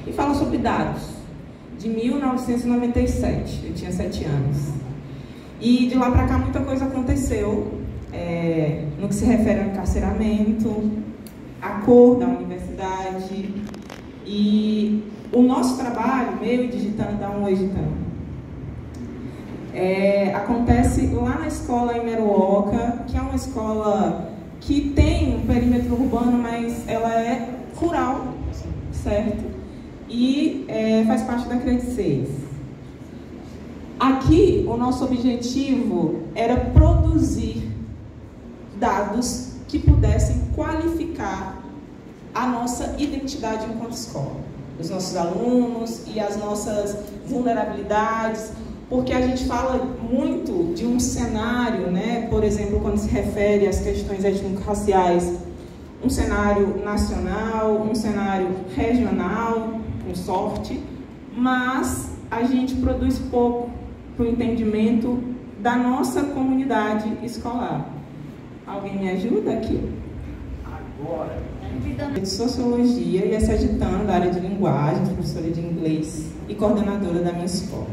e fala sobre dados de 1997. Eu tinha 7 anos. E de lá para cá muita coisa aconteceu no que se refere ao encarceramento, a cor da universidade e o nosso trabalho, meu e Digitando, dá um oi, Digitando. Acontece lá na escola em Meruoca, que é uma escola que tem um perímetro urbano, mas ela é rural, certo? E faz parte da CREDE 6. Aqui, o nosso objetivo era produzir dados que pudessem qualificar a nossa identidade enquanto escola, os nossos alunos e as nossas vulnerabilidades, porque a gente fala muito de um cenário, né? Por exemplo, quando se refere às questões étnico-raciais, um cenário nacional, um cenário regional, com sorte, mas a gente produz pouco para o entendimento da nossa comunidade escolar. Alguém me ajuda aqui? Agora. De Sociologia e essa Digitando, da área de linguagem, professora de inglês e coordenadora da minha escola.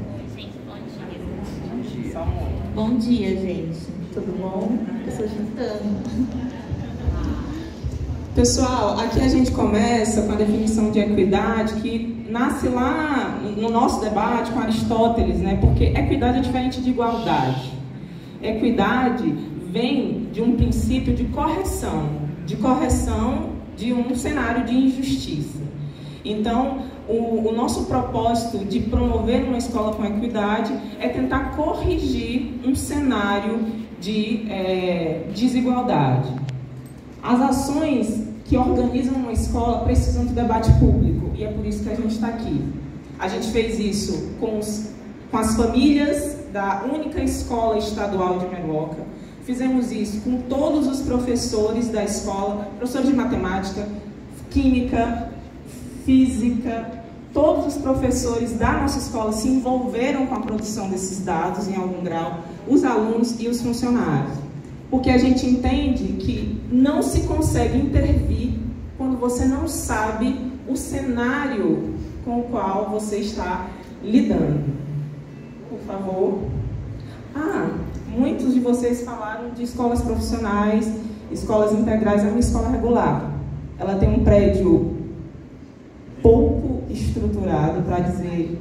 Bom dia, gente. Tudo bom? Eu sou Digitando. Pessoal, aqui a gente começa com a definição de equidade, que nasce lá no nosso debate com Aristóteles, né? Porque equidade é diferente de igualdade. Equidade vem de um princípio de correção de um cenário de injustiça. Então, o nosso propósito de promover uma escola com equidade é tentar corrigir um cenário de desigualdade. As ações que organizam uma escola precisam de debate público, e é por isso que a gente está aqui. A gente fez isso com as famílias da única escola estadual de Meruoca, fizemos isso com todos os professores da escola, professores de matemática, química, física, todos os professores da nossa escola se envolveram com a produção desses dados em algum grau, os alunos e os funcionários. Porque a gente entende que não se consegue intervir quando você não sabe o cenário com o qual você está lidando. Por favor. Muitos de vocês falaram de escolas profissionais, escolas integrais. É uma escola regular. Ela tem um prédio pouco estruturado, para dizer...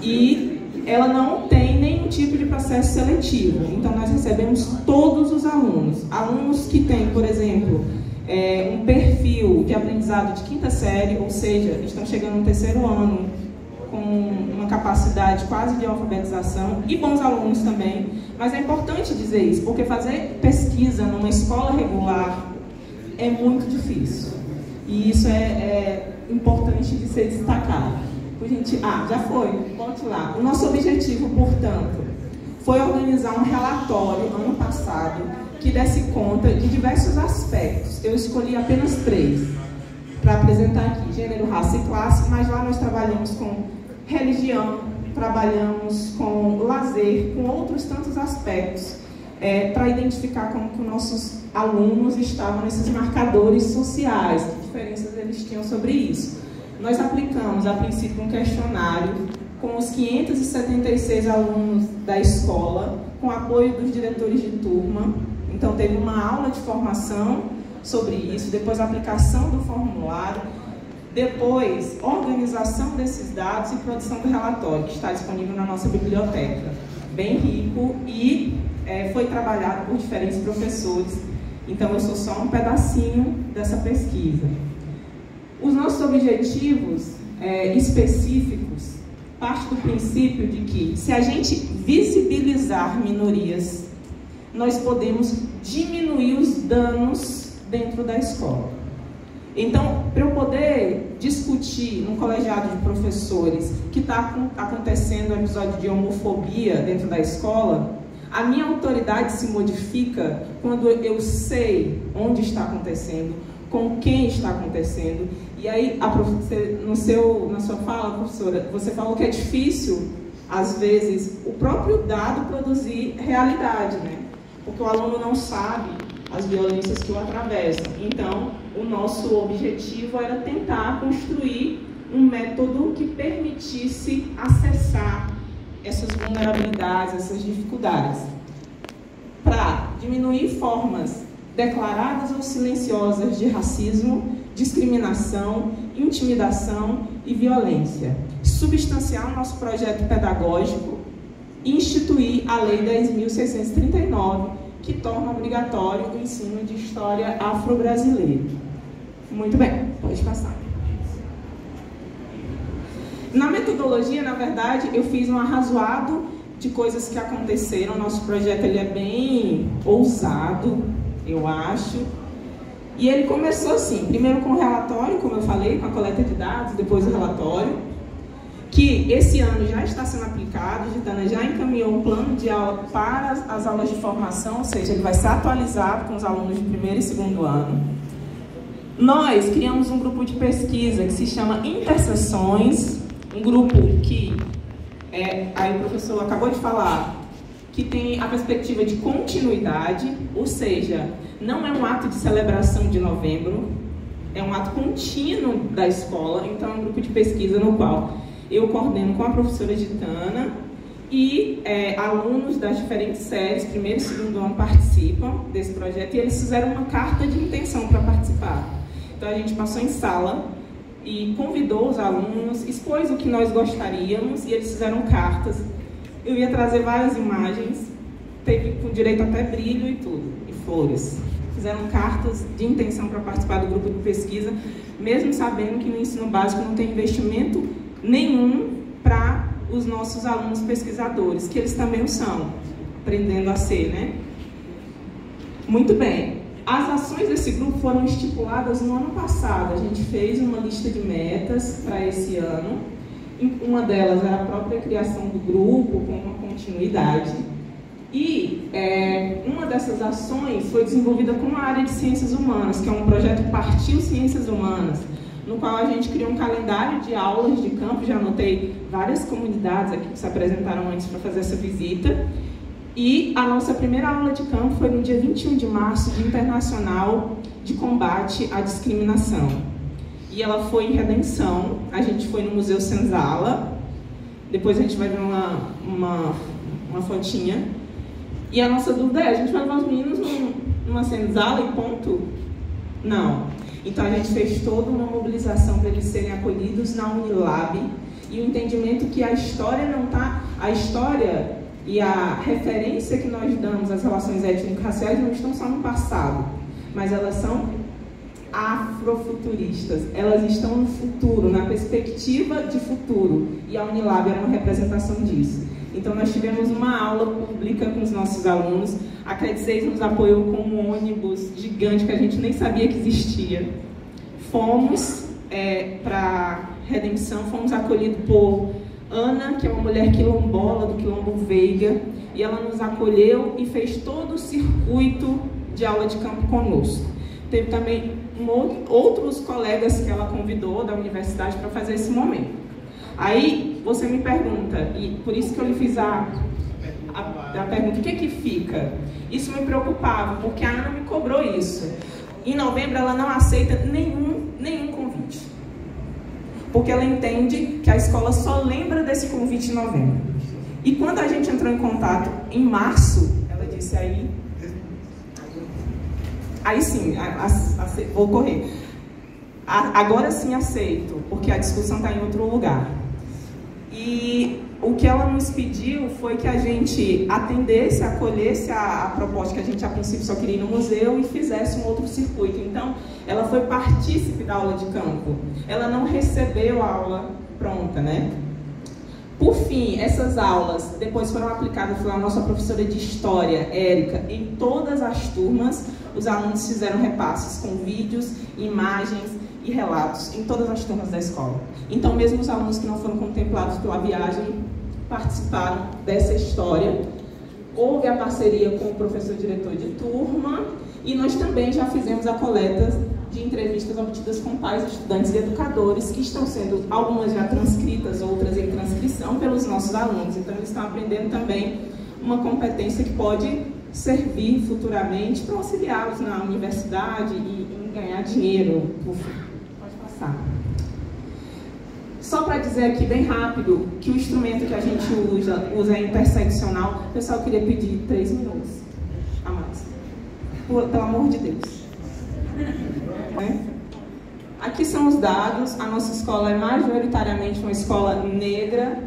E ela não tem nenhum tipo de processo seletivo. Então, nós recebemos todos os alunos. Alunos que têm, por exemplo, um perfil de aprendizado de 5ª série, ou seja, estão chegando no 3º ano, com uma capacidade quase de alfabetização, e bons alunos também. Mas é importante dizer isso, porque fazer pesquisa numa escola regular é muito difícil. E isso é importante de ser destacado. Já foi, volte lá. O nosso objetivo, portanto, foi organizar um relatório, ano passado, que desse conta de diversos aspectos. Eu escolhi apenas 3 para apresentar aqui: gênero, raça e classe, mas lá nós trabalhamos com religião, trabalhamos com lazer, com outros tantos aspectos, para identificar como que os nossos alunos estavam nesses marcadores sociais, que diferenças eles tinham sobre isso. Nós aplicamos, a princípio, um questionário com os 576 alunos da escola, com apoio dos diretores de turma. Então, teve uma aula de formação sobre isso, depois a aplicação do formulário, depois organização desses dados e produção do relatório, que está disponível na nossa biblioteca. Bem rico e foi trabalhado por diferentes professores. Então, eu sou só um pedacinho dessa pesquisa. Os nossos objetivos específicos partem do princípio de que, se a gente visibilizar minorias, nós podemos diminuir os danos dentro da escola. Então, para eu poder discutir num colegiado de professores que está acontecendo um episódio de homofobia dentro da escola, a minha autoridade se modifica quando eu sei onde está acontecendo, com quem está acontecendo. E aí, na sua fala, professora, você falou que é difícil, às vezes, o próprio dado produzir realidade, né? Porque o aluno não sabe as violências que o atravessam. Então, o nosso objetivo era tentar construir um método que permitisse acessar essas vulnerabilidades, essas dificuldades, para diminuir formas declaradas ou silenciosas de racismo, discriminação, intimidação e violência, substanciar o nosso projeto pedagógico e instituir a Lei 10.639, que torna obrigatório o ensino de história afro-brasileira. Muito bem, pode passar. Na metodologia, na verdade, eu fiz um arrazoado de coisas que aconteceram. Nosso projeto ele é bem ousado, eu acho. E ele começou assim, primeiro com o relatório, como eu falei, com a coleta de dados, depois o relatório, que esse ano já está sendo aplicado. Gitana já encaminhou um plano de aula para as aulas de formação, ou seja, ele vai ser atualizado com os alunos de primeiro e segundo ano. Nós criamos um grupo de pesquisa que se chama Interseções, um grupo que, aí o professor acabou de falar, que tem a perspectiva de continuidade, ou seja, não é um ato de celebração de novembro, é um ato contínuo da escola. Então é um grupo de pesquisa no qual eu coordeno com a professora Gitana e alunos das diferentes séries, primeiro e segundo ano, participam desse projeto, e eles fizeram uma carta de intenção para participar. Então a gente passou em sala e convidou os alunos, expôs o que nós gostaríamos, e eles fizeram cartas. Eu ia trazer várias imagens, teve com direito até brilho e tudo, e flores. Fizeram cartas de intenção para participar do grupo de pesquisa, mesmo sabendo que no ensino básico não tem investimento nenhum para os nossos alunos pesquisadores, que eles também o são, aprendendo a ser, né? Muito bem. As ações desse grupo foram estipuladas no ano passado. A gente fez uma lista de metas para esse ano. Uma delas era a própria criação do grupo, com uma continuidade. E uma dessas ações foi desenvolvida com a área de Ciências Humanas, que é um projeto Partiu Ciências Humanas, no qual a gente criou um calendário de aulas de campo. Já anotei várias comunidades aqui que se apresentaram antes para fazer essa visita. E a nossa primeira aula de campo foi no dia 21 de março, Dia Internacional de Combate à Discriminação. E ela foi em Redenção. A gente foi no Museu Senzala. Depois a gente vai ver uma fotinha. E a nossa dúvida é, a gente vai levar os meninos numa senzala e ponto? Não. Então a gente fez toda uma mobilização para eles serem acolhidos na Unilab. E o entendimento que a história não está... A história e a referência que nós damos às relações étnico-raciais não estão só no passado, mas elas são afrofuturistas. Elas estão no futuro, na perspectiva de futuro. E a Unilab era uma representação disso. Então nós tivemos uma aula pública com os nossos alunos. A Cred 6 nos apoiou com um ônibus gigante que a gente nem sabia que existia. Fomos para Redenção, fomos acolhidos por Ana, que é uma mulher quilombola do Quilombo Veiga, e ela nos acolheu e fez todo o circuito de aula de campo conosco. Teve também outros colegas que ela convidou da universidade para fazer esse momento. Aí você me pergunta, e por isso que eu lhe fiz a pergunta, o que é que fica? Isso me preocupava, porque a Ana me cobrou isso. Em novembro ela não aceita nenhum convite, porque ela entende que a escola só lembra desse convite em novembro. E quando a gente entrou em contato em março, ela disse aí sim, vou correr. Agora sim aceito, porque a discussão está em outro lugar. E o que ela nos pediu foi que a gente atendesse, acolhesse a proposta que a gente a princípio só queria ir no museu e fizesse um outro circuito. Então, ela foi partícipe da aula de campo. Ela não recebeu a aula pronta, né? Por fim, essas aulas depois foram aplicadas pela nossa professora de História, Érica, em todas as turmas. Os alunos fizeram repasses com vídeos, imagens e relatos em todas as turmas da escola. Então, mesmo os alunos que não foram contemplados pela viagem participaram dessa história. Houve a parceria com o professor diretor de turma e nós também já fizemos a coleta de entrevistas obtidas com pais, estudantes e educadores, que estão sendo, algumas já transcritas, outras em transcrição pelos nossos alunos. Então, eles estão aprendendo também uma competência que pode servir futuramente para auxiliá-los na universidade e em ganhar dinheiro. Pode passar. Só para dizer aqui bem rápido que o instrumento que a gente usa é interseccional. Pessoal, eu queria pedir 3 minutos a mais. Pelo amor de Deus. Aqui são os dados. A nossa escola é majoritariamente uma escola negra.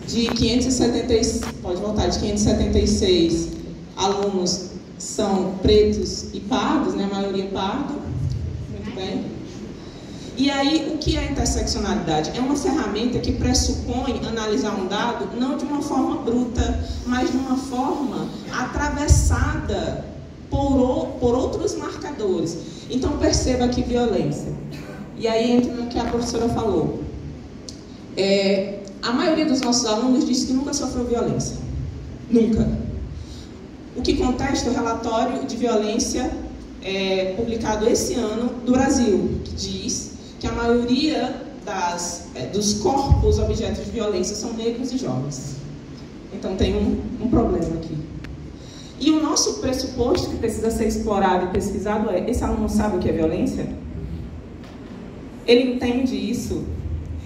De 576 alunos são pretos e pardos, né? A maioria pardo. Muito bem. E aí, o que é interseccionalidade? É uma ferramenta que pressupõe analisar um dado não de uma forma bruta, mas de uma forma atravessada por outros marcadores. Então, perceba aqui violência. E aí entra no que a professora falou. A maioria dos nossos alunos diz que nunca sofreu violência. Nunca. O que contesta o relatório de violência publicado esse ano do Brasil, que diz que a maioria dos corpos objetos de violência são negros e jovens. Então tem um problema aqui. E o nosso pressuposto que precisa ser explorado e pesquisado é: esse aluno sabe o que é violência? Ele entende isso?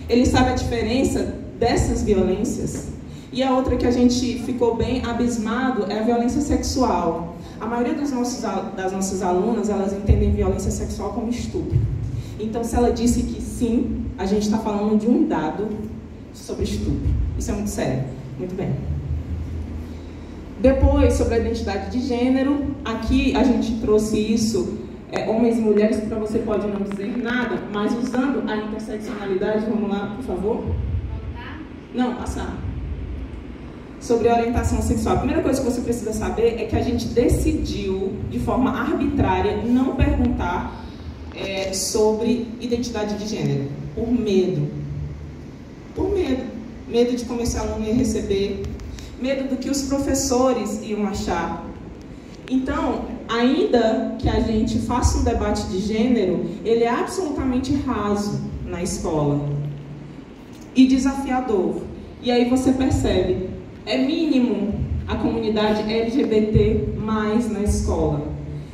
Ele sabe a diferença dessas violências? E a outra que a gente ficou bem abismado é a violência sexual. A maioria das nossas alunas, elas entendem violência sexual como estupro. Então, se ela disse que sim, a gente está falando de um dado sobre estupro. Isso é muito sério. Muito bem. Depois, sobre a identidade de gênero, aqui a gente trouxe isso, homens e mulheres, para você pode não dizer nada, mas usando a interseccionalidade, vamos lá, por favor? Não, passar. Sobre orientação sexual. A primeira coisa que você precisa saber é que a gente decidiu, de forma arbitrária, não perguntar sobre identidade de gênero, por medo. Por medo. Medo de como esse aluno ia receber, medo do que os professores iam achar. Então, ainda que a gente faça um debate de gênero, ele é absolutamente raso na escola e desafiador. E aí você percebe, é mínimo a comunidade LGBT mais na escola.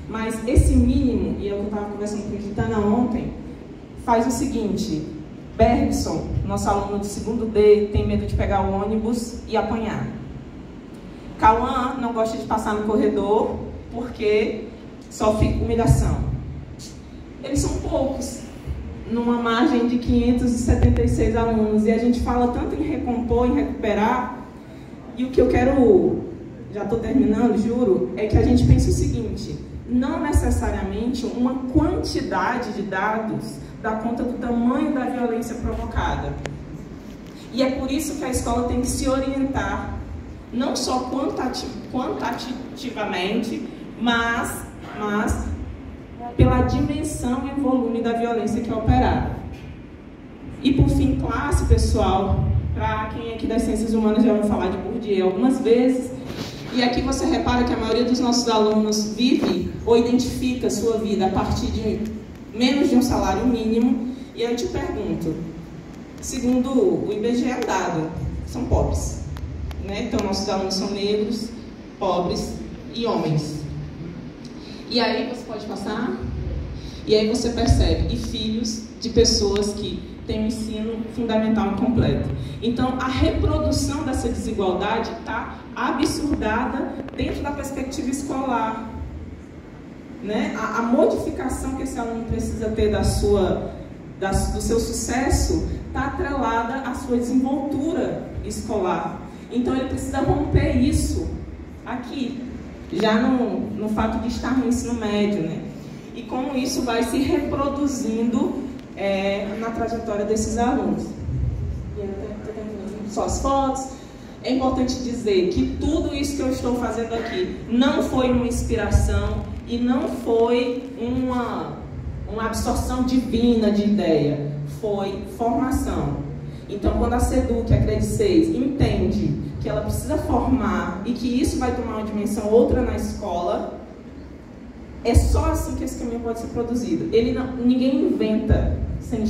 Mas esse mínimo, e eu estava conversando com a Gitana ontem, faz o seguinte: Bergson, nosso aluno do 2º D, tem medo de pegar o ônibus e apanhar. Cauã não gosta de passar no corredor porque sofre humilhação. Eles são poucos, numa margem de 576 alunos, e a gente fala tanto em recompor, em recuperar, e o que eu quero, já estou terminando, juro, é que a gente pense o seguinte: não necessariamente uma quantidade de dados dá conta do tamanho da violência provocada. E é por isso que a escola tem que se orientar, não só quantitativamente, mas pela dimensão e volume da violência que é operada. E por fim, classe, pessoal, para quem aqui das ciências humanas já ouviu falar de Bourdieu algumas vezes, e aqui você repara que a maioria dos nossos alunos vive ou identifica sua vida a partir de menos de um salário mínimo. E eu te pergunto, segundo o IBGE dado, são pobres, né? Então nossos alunos são negros, pobres e homens. E aí você pode passar, e aí você percebe, e filhos de pessoas que têm um ensino fundamental incompleto. Então a reprodução dessa desigualdade está absurdada dentro da perspectiva escolar, né? A modificação que esse aluno precisa ter do seu sucesso está atrelada à sua desenvoltura escolar. Então ele precisa romper isso aqui, já no fato de estar no ensino médio, né? E como isso vai se reproduzindo na trajetória desses alunos. E eu estou terminando só as fotos. É importante dizer que tudo isso que eu estou fazendo aqui não foi uma inspiração e não foi uma absorção divina de ideia, foi formação. Então, quando a SEDUC, a CRED 6, entende que ela precisa formar e que isso vai tomar uma dimensão outra na escola, é só assim que esse caminho pode ser produzido. Ninguém inventa sem